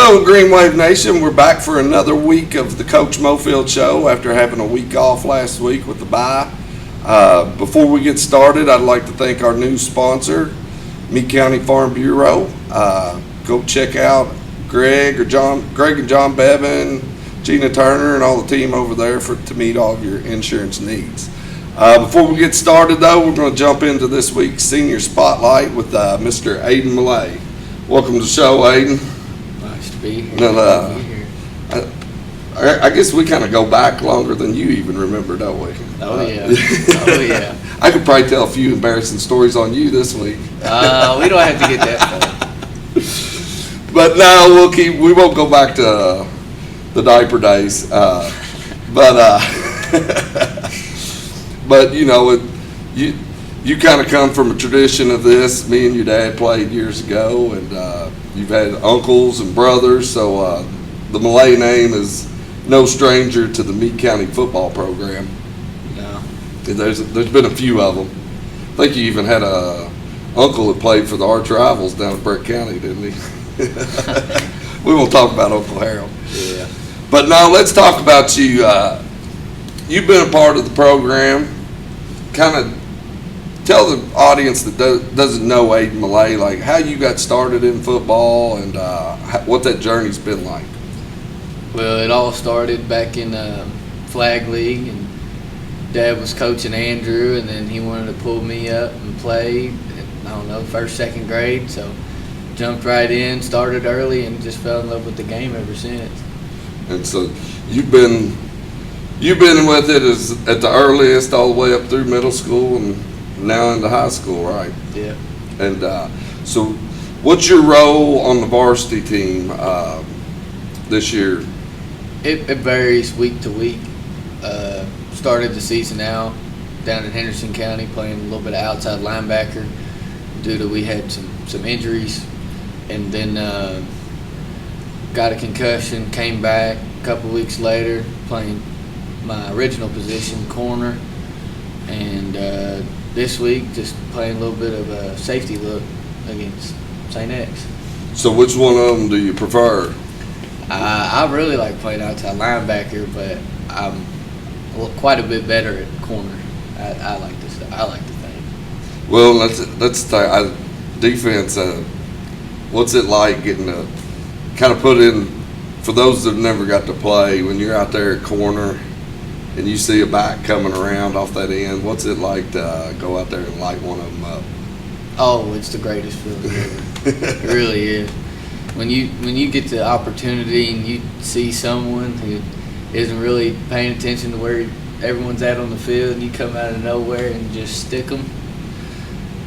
Hello, Green Wave Nation. We're back for another week of the Coach Mofield Show after having a week off last week with the bye. Before we get started, I'd like to thank our new sponsor, Meade County Farm Bureau. Go check out Greg and John Bevan, Gina Turner, and all the team over there to meet all of your insurance needs. Before we get started, though, we're going to jump into this week's Senior Spotlight with Mr. Aidan Millay. Welcome to the show, Aidan. Nice to be here. Now, I guess we kind of go back longer than you even remember, don't we? Oh, yeah. Oh, yeah. I could probably tell a few embarrassing stories on you this week. We don't have to get that far. But no, we won't go back to the diaper days. But you know, you kind of come from a tradition of this. Me and your dad played years ago, and you've had uncles and brothers, so the Millay name is no stranger to the Meade County football program. No. There's been a few of them. I think you even had a uncle that played for the arch rivals down in Brett County, didn't he? We won't talk about Uncle Harold. Yeah. But now let's talk about you. You've been a part of the program. Kind of tell the audience that doesn't know Aidan Millay, like how you got started in football and what that journey's been like. Well, it all started back in Flag League, and Dad was coaching Andrew, and then he wanted to pull me up and play, I don't know, first, second grade, so jumped right in, started early, and just fell in love with the game ever since. And so you've been with it at the earliest all the way up through middle school and now into high school, right? Yeah. And so what's your role on the varsity team this year? It varies week to week. Started the season out down in Henderson County playing a little bit of outside linebacker due to we had some injuries, and then got a concussion, came back a couple weeks later playing my original position, corner, and this week just playing a little bit of a safety look against St. X. So which one of them do you prefer? I really like playing outside linebacker, but I'm quite a bit better at corner. I like to think. Well, let's talk defense. What's it like getting to kind of put in, for those that have never got to play, when you're out there at corner and you see a back coming around off that end, what's it like to go out there and light one of them up? Oh, it's the greatest feeling ever. It really is. When you get the opportunity and you see someone who isn't really paying attention to where everyone's at on the field, and you come out of nowhere and just stick them,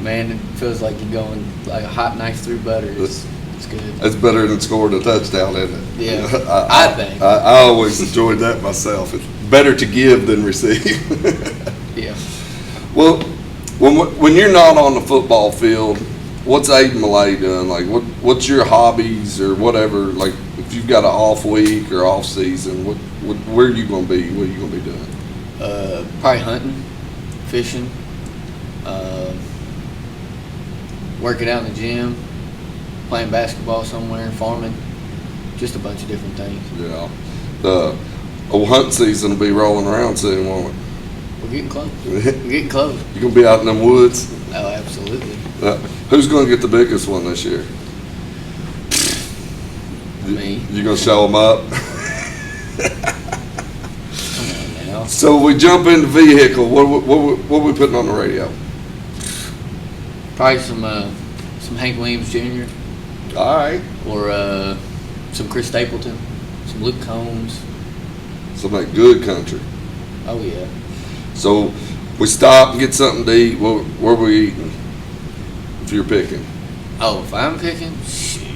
man, it feels like you're going like a hot knife through butter. It's good. It's better than scoring a touchdown, isn't it? Yeah, I think. I always enjoyed that myself. It's better to give than receive. Yeah. Well, when you're not on the football field, what's Aidan Millay doing? Like, what's your hobbies or whatever? Like, if you've got an off week or off season, where are you going to be? What are you going to be doing? Probably hunting, fishing, working out in the gym, playing basketball somewhere, farming, just a bunch of different things. Yeah. The hunting season will be rolling around soon, won't it? We're getting close. We're getting close. You going to be out in them woods? Oh, absolutely. Who's going to get the biggest one this year? Me. You going to show them up? Come on now. So we jump in the vehicle. What are we putting on the radio? Probably some Hank Williams Jr. All right. Or some Chris Stapleton, some Luke Combs. Some of that good country. Oh, yeah. So we stop and get something to eat. Where are we eating? If you're picking. Oh, if I'm picking? Shoot.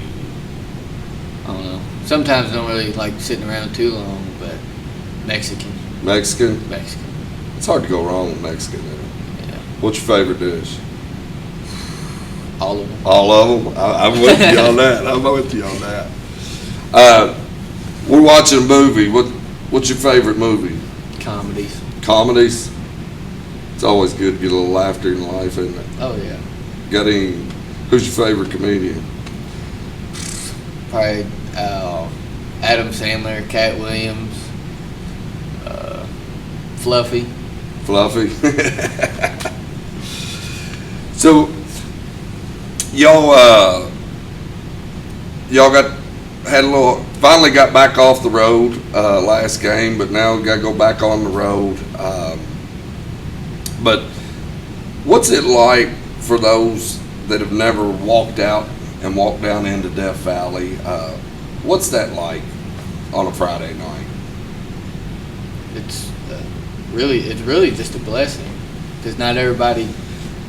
I don't know. Sometimes I don't really like sitting around too long, but Mexican. Mexican? Mexican. It's hard to go wrong with Mexican. Yeah. What's your favorite dish? All of them. All of them? I'm with you on that. I'm with you on that. We're watching a movie. What's your favorite movie? Comedies. Comedies? It's always good to get a little laughter in life, isn't it? Oh, yeah. Who's your favorite comedian? Probably Adam Sandler, Cat Williams, Fluffy. So y'all finally got back off the road last game, but now got to go back on the road. But what's it like for those that have never walked out and walked down into Death Valley? What's that like on a Friday night? It's really just a blessing, because not everybody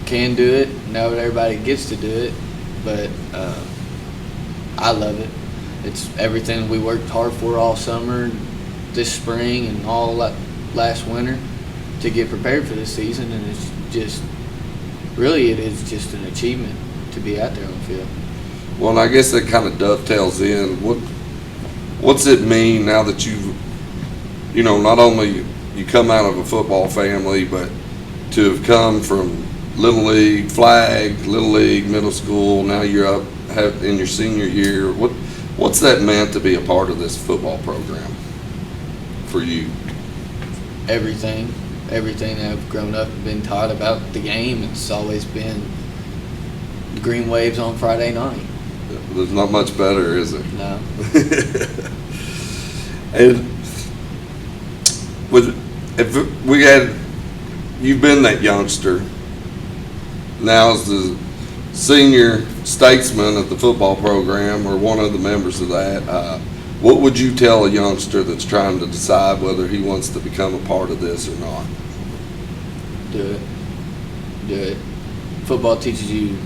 can do it. Not everybody gets to do it, but I love it. It's everything we worked hard for all summer, this spring, and all last winter to get prepared for this season, and it is just an achievement to be out there on the field. Well, and I guess that kind of dovetails in. What's it mean now that not only you come out of a football family, but to have come from Little League, flag, Little League, middle school, now you're up in your senior year. What's that meant to be a part of this football program for you? Everything that I've grown up and been taught about the game. It's always been the Green Waves on Friday night. There's not much better, is there? No. And you've been that youngster. Now as the senior statesman of the football program, or one of the members of that, what would you tell a youngster that's trying to decide whether he wants to become a part of this or not? Do it. Football teaches you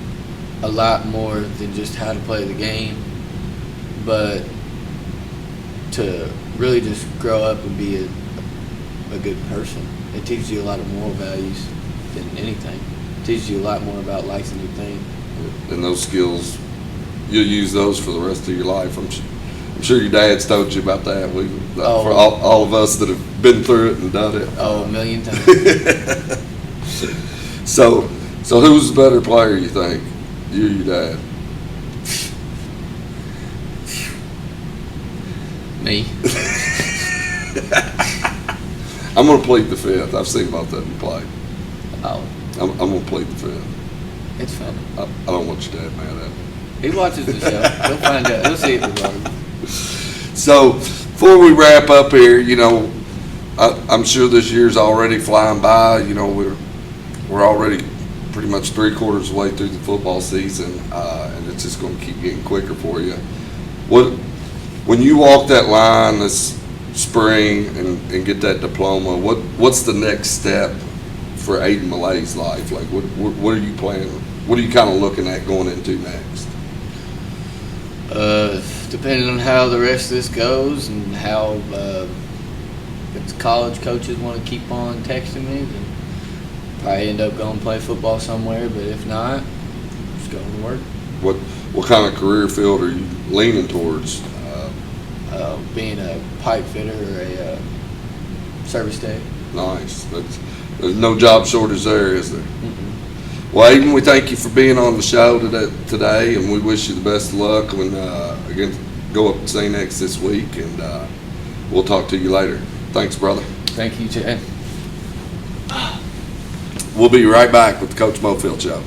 a lot more than just how to play the game, but to really just grow up and be a good person. It teaches you a lot of moral values than anything. It teaches you a lot more about life than you think. And those skills, you'll use those for the rest of your life. I'm sure your dad's told you about that. For all of us that have been through it and done it. Oh, a million times. So who's the better player, you think? You or your dad? Me. I'm going to plead the fifth. I've seen both of them play. Oh. I'm going to plead the fifth. It's fun. I don't want your dad mad at me. He watches the show. He'll find out. He'll see it tomorrow. So, before we wrap up here, I'm sure this year's already flying by. We're already pretty much 3/4 of the way through the football season, and it's just going to keep getting quicker for you. When you walk that line this spring and get that diploma, what's the next step for Aidan Millay's life? Like, what are you planning? What are you kind of looking at going into next? Depending on how the rest of this goes and how if the college coaches want to keep on texting me, then probably end up going to play football somewhere. But if not, just going to work. What kind of career field are you leaning towards? Being a pipe fitter or a service tech. Nice. There's no job shortage there, is there? Mm-mm. Well, Aidan, we thank you for being on the show today, and we wish you the best of luck when go up to St. X this week, and we'll talk to you later. Thanks, brother. Thank you, Chad. We'll be right back with the Coach Mofield Show.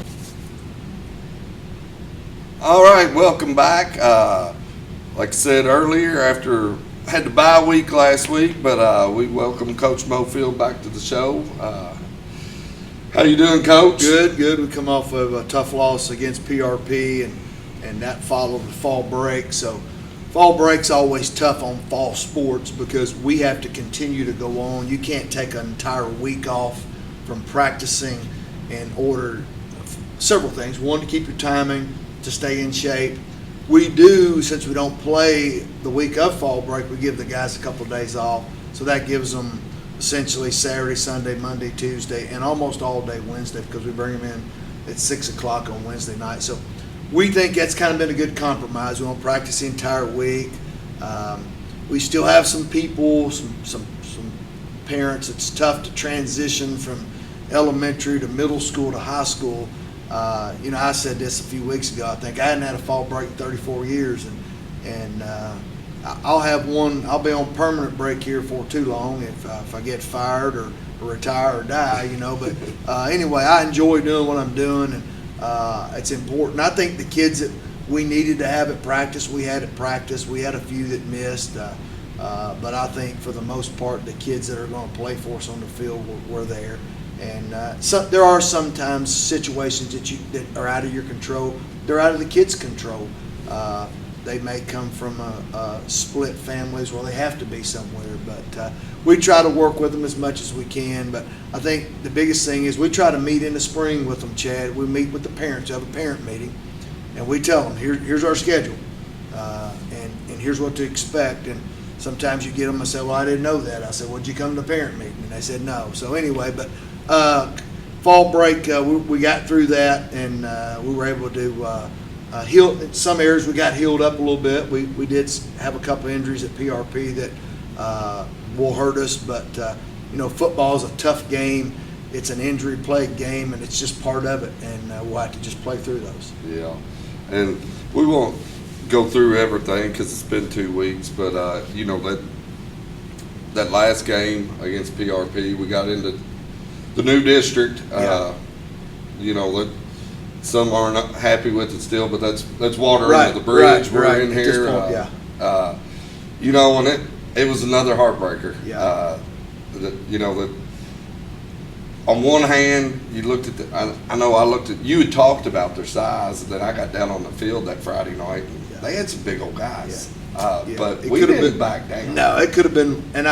All right, welcome back. Like I said earlier, after had the bye week last week, but we welcome Coach Mofield back to the show. How you doing, Coach? Good. We come off of a tough loss against PRP, and that followed the fall break. So fall break's always tough on fall sports because we have to continue to go on. You can't take an entire week off from practicing in order several things. One, to keep your timing, to stay in shape. We do, since we don't play the week of fall break, we give the guys a couple of days off. So that gives them essentially Saturday, Sunday, Monday, Tuesday, and almost all day Wednesday because we bring them in at 6 o'clock on Wednesday night. So we think that's kind of been a good compromise. We don't practice the entire week. We still have some people, some parents. It's tough to transition from elementary to middle school to high school. I said this a few weeks ago. I think I hadn't had a fall break in 34 years, and and I'll have one. I'll be on permanent break here for too long if I get fired or retire or die, you know. But anyway, I enjoy doing what I'm doing, and it's important. I think the kids that we needed to have at practice, we had at practice. We had a few that missed, but I think for the most part, the kids that are going to play for us on the field were there. And there are sometimes situations that are out of your control. They're out of the kids' control. They may come from split families where they have to be somewhere, but we try to work with them as much as we can. But I think the biggest thing is we try to meet in the spring with them, Chad. We meet with the parents, have a parent meeting, and we tell them, here's our schedule, and here's what to expect. And sometimes you get them and say, well, I didn't know that. I said, well, did you come to the parent meeting? And they said no. So anyway, but fall break, we got through that, and we were able to heal. In some areas we got healed up a little bit. We did have a couple of injuries at PRP that will hurt us, but football is a tough game. It's an injury-plagued game, and it's just part of it, and we'll have to just play through those. Yeah, and we won't go through everything because it's been 2 weeks, but that last game against PRP, we got into the new district. Yeah. That some are not happy with it still, but that's water Right, under the bridge. right, We're right. in At this here. point, And it was another heartbreaker. Yeah. That on one hand, you looked at I looked at, you had talked about their size, and then I got down on the field that Friday night, and they had some big old guys. Yeah. But It we could have didn't been- back down. No, it could have been, and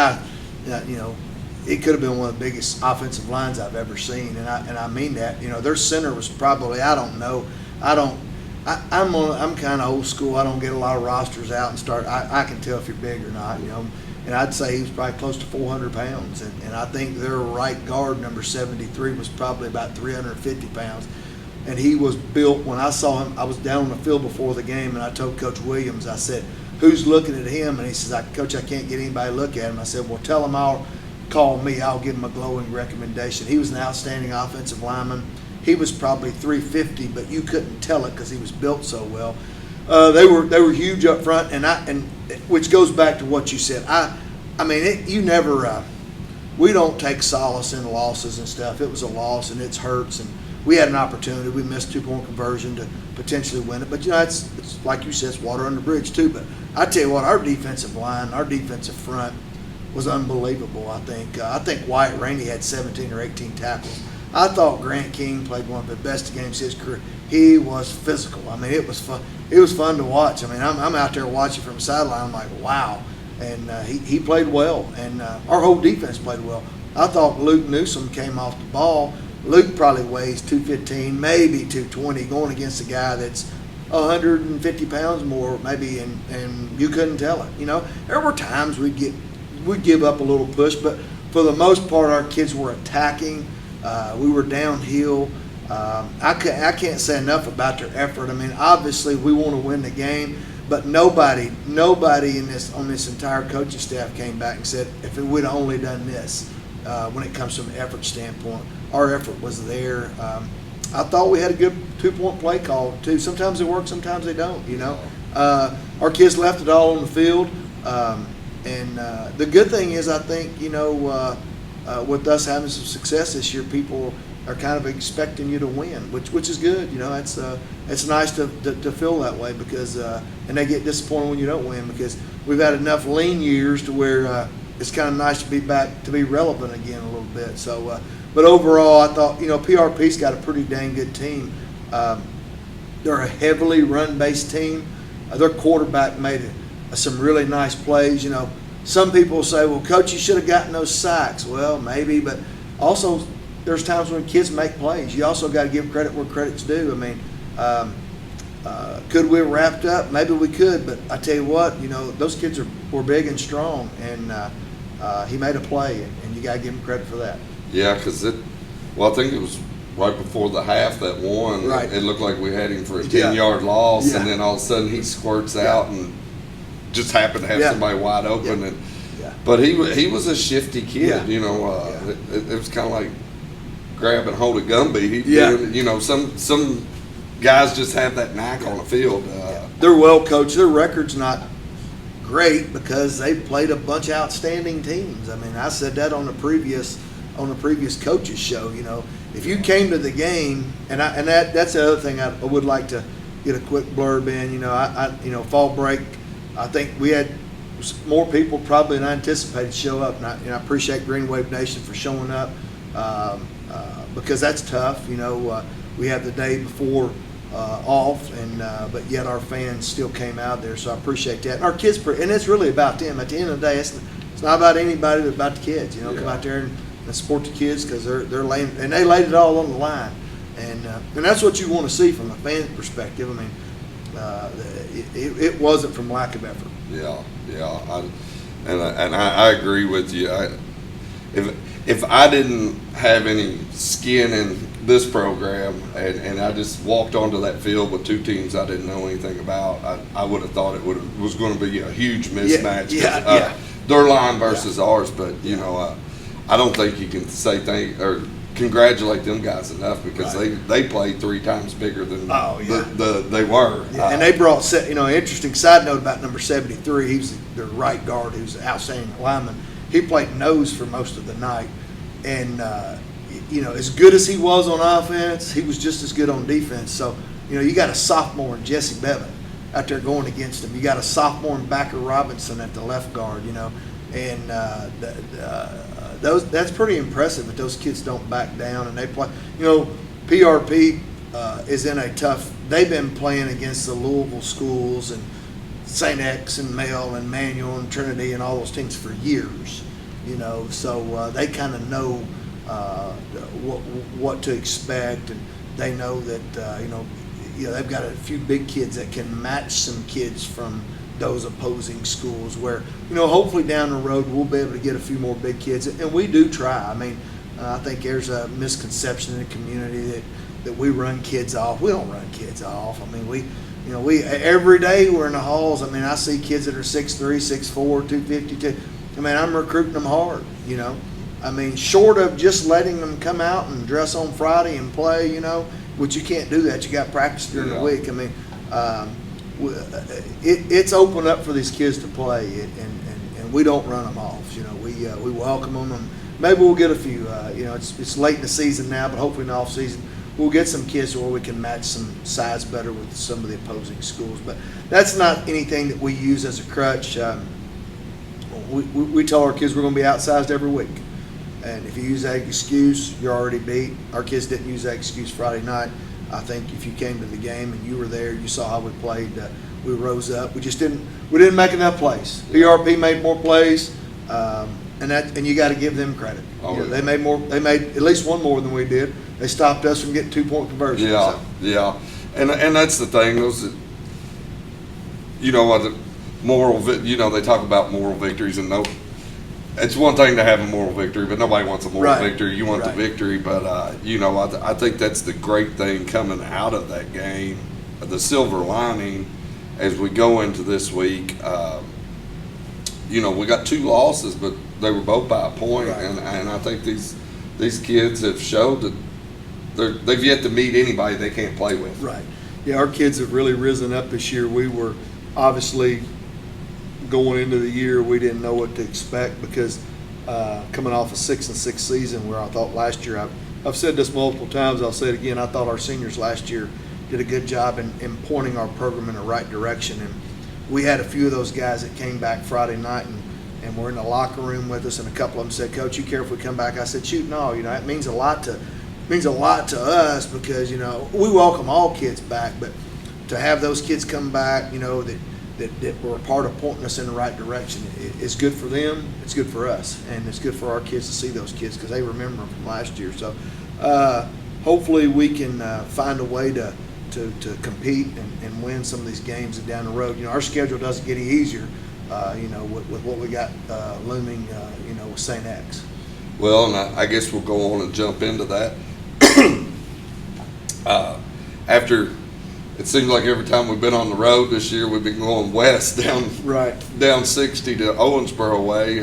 it could have been one of the biggest offensive lines I've ever seen, and I mean that. Their center was probably, I don't know, I'm kind of old school. I don't get a lot of rosters out and start. I can tell if you're big or not, And I'd say he was probably close to 400 pounds, and I think their right guard, number 73, was probably about 350 pounds. And he was built. When I saw him, I was down on the field before the game, and I told Coach Williams, I said, who's looking at him? And he says, Coach, I can't get anybody to look at him. I said, well, tell him I'll call me. I'll give him a glowing recommendation. He was an outstanding offensive lineman. He was probably 350, but you couldn't tell it because he was built so well. They were huge up front, and which goes back to what you said. We don't take solace in losses and stuff. It was a loss, and it hurts, and we had an opportunity. We missed 2-point conversion to potentially win it. But, it's like you said, it's water under the bridge too. But I tell you what, our defensive line, our defensive front was unbelievable, I think. I think Wyatt Rainey had 17 or 18 tackles. I thought Grant King played one of the best games of his career. He was physical. It was fun. It was fun to watch. I'm out there watching from the sideline. I'm like, wow. And he played well, and our whole defense played well. I thought Luke Newsom came off the ball. Luke probably weighs 215, maybe 220, going against a guy that's 150 pounds more, maybe, and you couldn't tell it. There were times we'd give up a little push, but for the most part, our kids were attacking. We were downhill. I can't say enough about their effort. Obviously, we want to win the game. But nobody on this entire coaching staff came back and said, if we'd only done this, when it comes from an effort standpoint, our effort was there. I thought we had a good 2-point play call too. Sometimes they work, sometimes they don't. Our kids left it all on the field, and the good thing is, I think with us having some success this year, people are kind of expecting you to win, which is good. It's nice to feel that way because and they get disappointed when you don't win because we've had enough lean years to where it's kind of nice to be back to be relevant again a little bit. So, but overall, I thought PRP's got a pretty dang good team. They're a heavily run-based team. Their quarterback made some really nice plays. Some people say, well, Coach, you should have gotten those sacks. Well, maybe, but also there's times when kids make plays. You also got to give credit where credit's due. Could we have wrapped up? Maybe we could, but I tell you what, those kids were big and strong, and he made a play, and you got to give him credit for that. Yeah, because I think it was right before the half that one. Right. It looked like we had him for a 10-yard loss, Yeah. and then all of a sudden he squirts out and just happened to have somebody wide open. Yeah. And Yeah. But he was a shifty kid. Yeah. It was kind of like grab and hold a Gumby. Yeah. Some guys just have that knack on the field. they're well coached. Their record's not great because they played a bunch of outstanding teams. I mean, I said that on the previous coaches show. You know, if you came to the game, that's the other thing I would like to get a quick blurb in. You know, fall break, I think we had more people probably than I anticipated show up, and I appreciate Green Wave Nation for showing up because that's tough. You know, we have the day before off, but yet our fans still came out there, so I appreciate that. And our kids, and it's really about them. At the end of the day, it's not about anybody, but about the kids. You know, come out there and support the kids because they're laying, and they laid it all on the line, and that's what you want to see from a fan perspective. I mean, it wasn't from lack of effort. Yeah. I agree with you. If I didn't have any skin in this program and I just walked onto that field with two teams I didn't know anything about, I would have thought it was going to be a huge mismatch. Their line versus ours, but you know, I don't think you can say congratulate them guys enough because they played 3 times bigger than they were. Yeah, and they brought, you know, an interesting side note about number 73. He was their right guard, who's an outstanding lineman. He played nose for most of the night, and you know, as good as he was on offense, he was just as good on defense. So, you know, you got a sophomore in Jesse Bevan out there going against him. You got a sophomore in Backer Robinson at the left guard, you know, and that's pretty impressive that those kids don't back down and they play. You know, PRP is in a tough. They've been playing against the Louisville schools and St. X and Mel and Manual and Trinity and all those teams for years. You know, so they kind of know what to expect, and they know that you know they've got a few big kids that can match some kids from those opposing schools. Where hopefully down the road we'll be able to get a few more big kids, and we do try. I mean, I think there's a misconception in the community that we run kids off. We don't run kids off. I mean, we every day we're in the halls. I mean, I see kids that are 6'3", 6'4", 252. I mean, I'm recruiting them hard, I mean, short of just letting them come out and dress on Friday and play, which you can't do that. You got practice during the week. I mean, it's open up for these kids to play, and we don't run them off. We welcome them, and maybe we'll get a few. It's late in the season now, but hopefully in the off season we'll get some kids where we can match some size better with some of the opposing schools. But that's not anything that we use as a crutch. We tell our kids we're going to be outsized every week. And if you use that excuse, you're already beat. Our kids didn't use that excuse Friday night. I think if you came to the game and you were there, you saw how we played. We rose up. We didn't make enough plays. PRP made more plays, and you got to give them credit. They made more. They made at least one more than we did. They stopped us from getting 2-point conversions. Yeah, and that's the thing. Those, moral. They talk about moral victories, and it's one thing to have a moral victory, but nobody wants a moral victory. You want the victory, but I think that's the great thing coming out of that game, the silver lining as we go into this week. We got 2 losses, but they were both by a point, and I think these kids have showed that they've yet to meet anybody they can't play with. Right. Yeah, our kids have really risen up this year. We were obviously going into the year, we didn't know what to expect because coming off a 6-6 season where I thought last year, I've said this multiple times, I'll say it again, I thought our seniors last year did a good job in pointing our program in the right direction. And we had a few of those guys that came back Friday night and were in the locker room with us, and a couple of them said, "Coach, you care if we come back?" I said, "Shoot, no, it means a lot to us because, we welcome all kids back, but to have those kids come back, that were a part of pointing us in the right direction. It's good for them, it's good for us, and it's good for our kids to see those kids because they remember them from last year. So hopefully we can find a way to compete and win some of these games down the road. Our schedule doesn't get any easier, with what we got looming, with St. X. Well, and I guess we'll go on and jump into that. After it seems like every time we've been on the road this year, we've been going west down 60 to Owensboro way.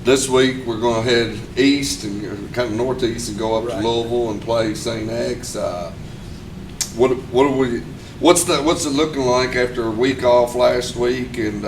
This week we're going to head east and kind of northeast and go up to Louisville and play St. X. What What's it looking like after a week off last week and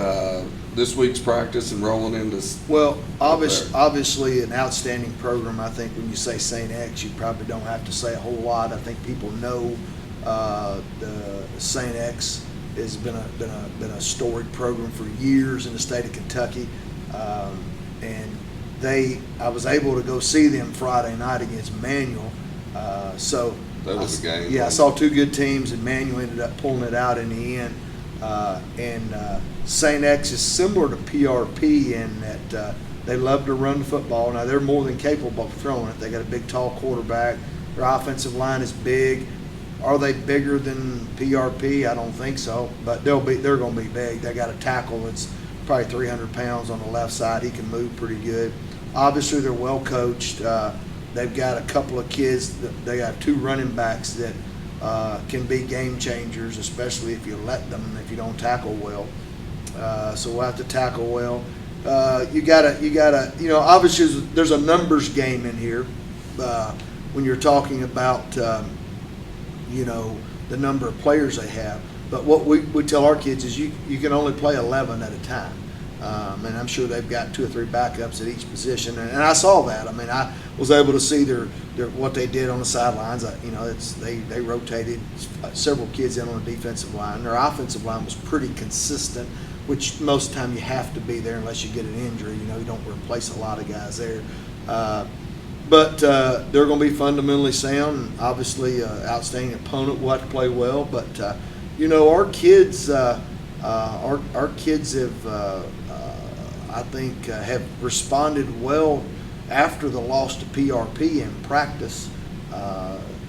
this week's practice and rolling into? Well, obviously an outstanding program. I think when you say St. X, you probably don't have to say a whole lot. I think people know the St. X has been a storied program for years in the state of Kentucky, and I was able to go see them Friday night against Manual. So that was a game. Yeah, I saw two good teams, and Manual ended up pulling it out in the end. And St. X is similar to PRP in that they love to run the football. Now, they're more than capable of throwing it. They got a big, tall quarterback. Their offensive line is big. Are they bigger than PRP? I don't think so, but they're going to be big. They got a tackle that's probably 300 pounds on the left side. He can move pretty good. Obviously, they're well coached. They've got a couple of kids. They got two running backs that can be game changers, especially if you let them, if you don't tackle well. So we'll have to tackle well. You gotta, obviously there's a numbers game in here when you're talking about, the number of players they have. But what we tell our kids is you can only play 11 at a time. And I'm sure they've got 2 or 3 backups at each position, and I saw that. I mean, I was able to see their what they did on the sidelines. They rotated several kids in on the defensive line. Their offensive line was pretty consistent, which most of the time you have to be there unless you get an injury. You don't replace a lot of guys there. But they're going to be fundamentally sound, and obviously outstanding opponent. We'll have to play well, but our kids. Our kids have, I think, have responded well after the loss to PRP in practice.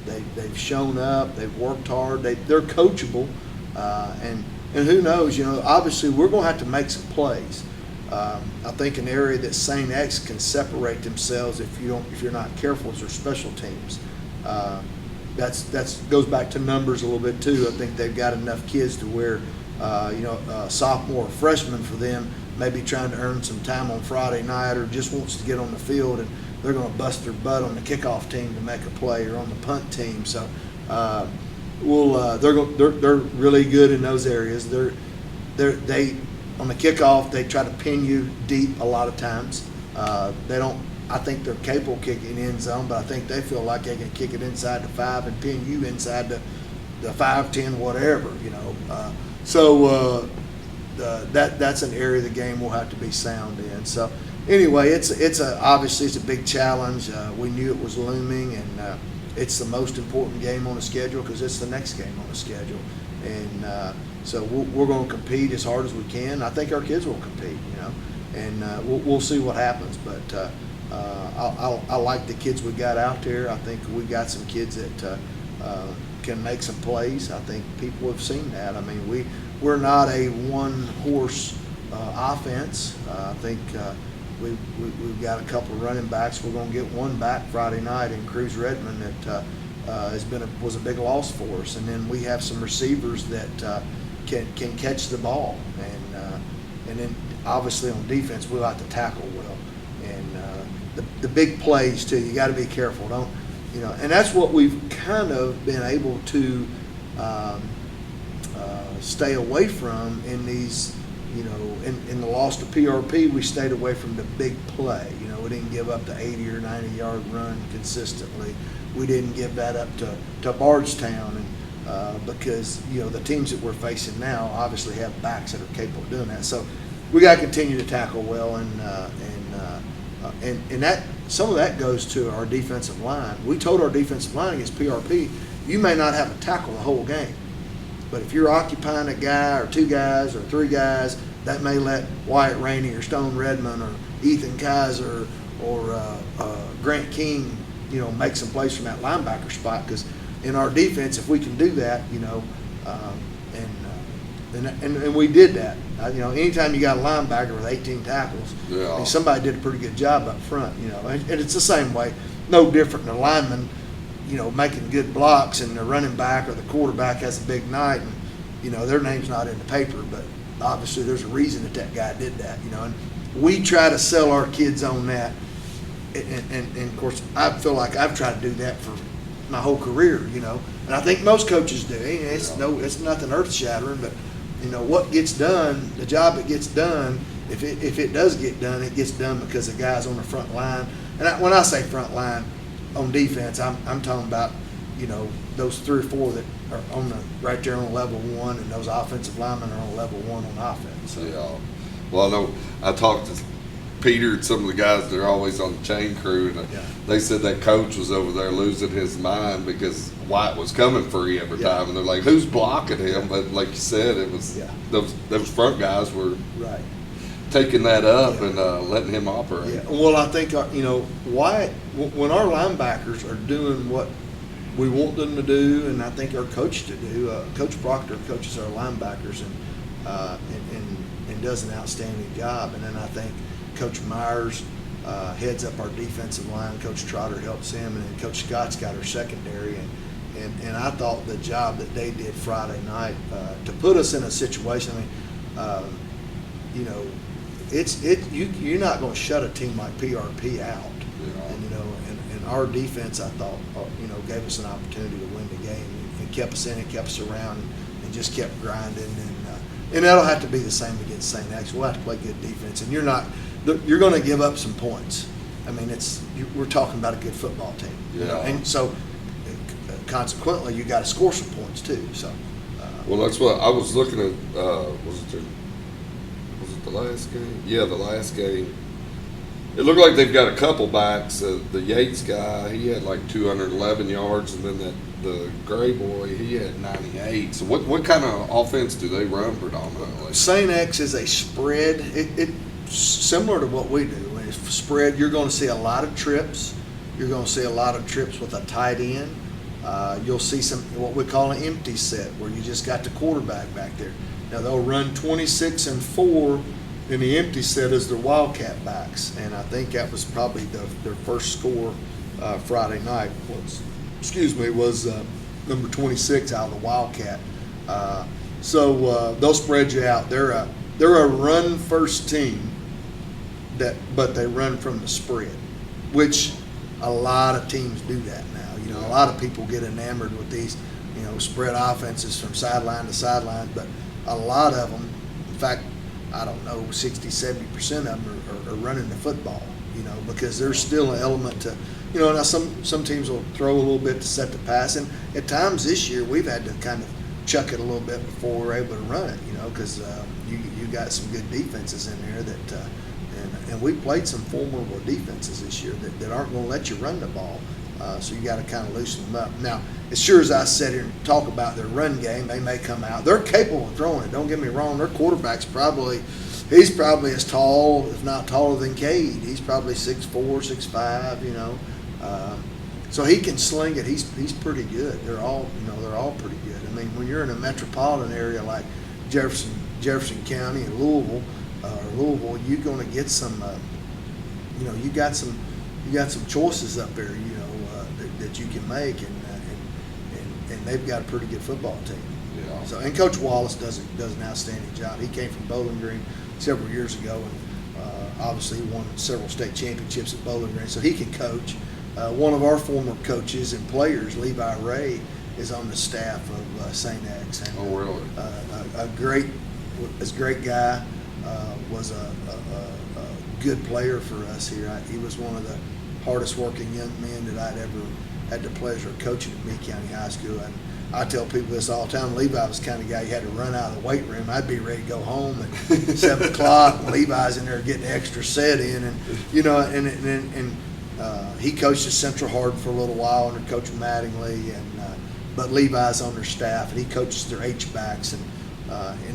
They've shown up. They've worked hard. They're coachable, and who knows? Obviously, we're going to have to make some plays. I think an area that St. X can separate themselves if you're not careful is their special teams. That's goes back to numbers a little bit too. I think they've got enough kids to where. Sophomore or freshman for them, maybe trying to earn some time on Friday night or just wants to get on the field, and they're going to bust their butt on the kickoff team to make a play or on the punt team. So they're really good in those areas. They on the kickoff they try to pin you deep a lot of times. They don't. I think they're capable of kicking end zone, but I think they feel like they can kick it inside the 5 and pin you inside the 5, 10, whatever. So that's an area of the game we'll have to be sound in. So anyway, obviously it's a big challenge. We knew it was looming, and it's the most important game on the schedule because it's the next game on the schedule. And so we're going to compete as hard as we can. I think our kids will compete, and we'll see what happens. But I like the kids we got out there. I think we got some kids that can make some plays. I think people have seen that. I mean, we're not a one-horse offense. I think we've got a couple of running backs. We're going to get one back Friday night in Cruz Redmond that was a big loss for us, and then we have some receivers that can catch the ball, and then obviously on defense we'll have to tackle well, and the big plays too. You got to be careful, and that's what we've kind of been able to stay away from in these, in the loss to PRP. We stayed away from the big play. We didn't give up the 80 or 90-yard run consistently. We didn't give that up to Bardstown, and because the teams that we're facing now obviously have backs that are capable of doing that. So we got to continue to tackle well, and that some of that goes to our defensive line. We told our defensive line against PRP, you may not have a tackle the whole game, but if you're occupying a guy or 2 guys or 3 guys, that may let Wyatt Rainey or Stone Redmond or Ethan Kaiser or Grant King, make some plays from that linebacker spot. Because in our defense, if we can do that, and we did that. Anytime you got a linebacker with 18 tackles, yeah. I mean, somebody did a pretty good job up front. And it's the same way, no different than a lineman, making good blocks, and the running back or the quarterback has a big night, and their name's not in the paper, but obviously there's a reason that guy did that. And we try to sell our kids on that, and of course I feel like I've tried to do that for my whole career. And I think most coaches do. It's nothing earth shattering, but what gets done, the job that gets done, if it does get done, it gets done because the guys on the front line. And when I say front line on defense, I'm talking about those 3 or 4 that are right there on level 1, and those offensive linemen are on level 1 on offense. So. Yeah. Well, I know I talked to Peter and some of the guys that are always on the chain crew, and they said that coach was over there losing his mind because White was coming free every time, and they're like, "Who's blocking him?" But like you said, it was those front guys were taking that up and letting him operate. Yeah. Well, I think White, when our linebackers are doing what we want them to do, and I think our coach to do, Coach Proctor coaches our linebackers and does an outstanding job, and then I think Coach Myers heads up our defensive line. Coach Trotter helps him, and then Coach Scott's got our secondary. And I thought the job that they did Friday night to put us in a situation. You're not going to shut a team like PRP out. And our defense, I thought, gave us an opportunity to win the game and kept us in it, kept us around, and just kept grinding. And that'll have to be the same against St. X. We'll have to play good defense, and you're going to give up some points. I mean, we're talking about a good football team, and so consequently, you got to score some points too. So, well, that's what I was looking at. Was it the last game? Yeah, the last game. It looked like they've got a couple backs. The Yates guy, he had like 211 yards, and then the Gray boy, he had 98. So what kind of offense do they run predominantly? St. X is a spread. It's similar to what we do. When it's spread, you're going to see a lot of trips. You're going to see a lot of trips with a tight end. You'll see some what we call an empty set, where you just got the quarterback back there. Now they'll run 26 and 4. In the empty set is their Wildcat backs, and I think that was probably their first score Friday night. Was number 26 out of the Wildcat. So they'll spread you out. They're a run first team, but they run from the spread, which a lot of teams do that now. A lot of people get enamored with these spread offenses from sideline to sideline, but a lot of them, in fact, I don't know, 60-70% of them are running the football, because there's still an element to, now some teams will throw a little bit to set the pass, and at times this year we've had to kind of chuck it a little bit before we're able to run it, because you got some good defenses in there that, and we played some formidable defenses this year that aren't going to let you run the ball. So you got to kind of loosen them up. Now, as sure as I sit here and talk about their run game, they may come out. They're capable of throwing it. Don't get me wrong. Their quarterback's he's probably as tall, if not taller than Cade. He's probably 6'4", 6'5", so he can sling it. He's pretty good. They're all pretty good. I mean, when you're in a metropolitan area like Jefferson County and Louisville, you're going to get some. You got some choices up there. That you can make, and they've got a pretty good football team. Yeah. So, and Coach Wallace does an outstanding job. He came from Bowling Green several years ago, and obviously he won several state championships at Bowling Green, so he can coach. One of our former coaches and players, Levi Ray, is on the staff of St. X. And, oh, really? A great guy. Was a good player for us here. He was one of the hardest working young men that I'd ever had the pleasure of coaching at Meade County High School. And I tell people this all the time. Levi was the kind of guy you had to run out of the weight room. I'd be ready to go home at 7 o'clock, and Levi's in there getting the extra set in. And he coached at Central Hardin for a little while under Coach Mattingly, but Levi's on their staff, and he coaches their H-backs, and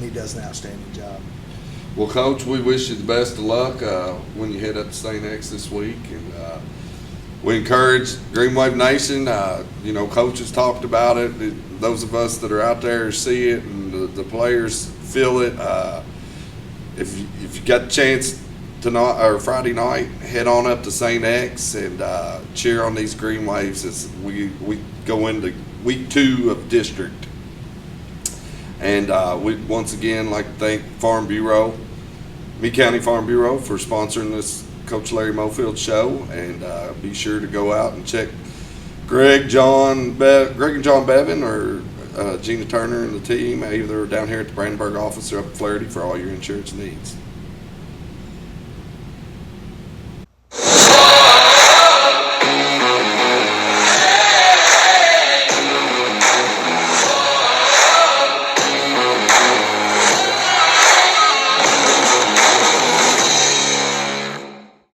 he does an outstanding job. Well, Coach, we wish you the best of luck when you head up to St. X this week, and we encourage Green Wave Nation. Coach has talked about it. Those of us that are out there see it, and the players feel it. If you got the chance tonight or Friday night, head on up to St. X and cheer on these Green Waves as we go into week 2 of district. And we'd once again like to thank Farm Bureau, Meade County Farm Bureau, for sponsoring this Coach Larry Mofield show. And be sure to go out and check Greg and John Bevan, or Gina Turner and the team, either down here at the Brandenburg office or up at Flaherty for all your insurance needs.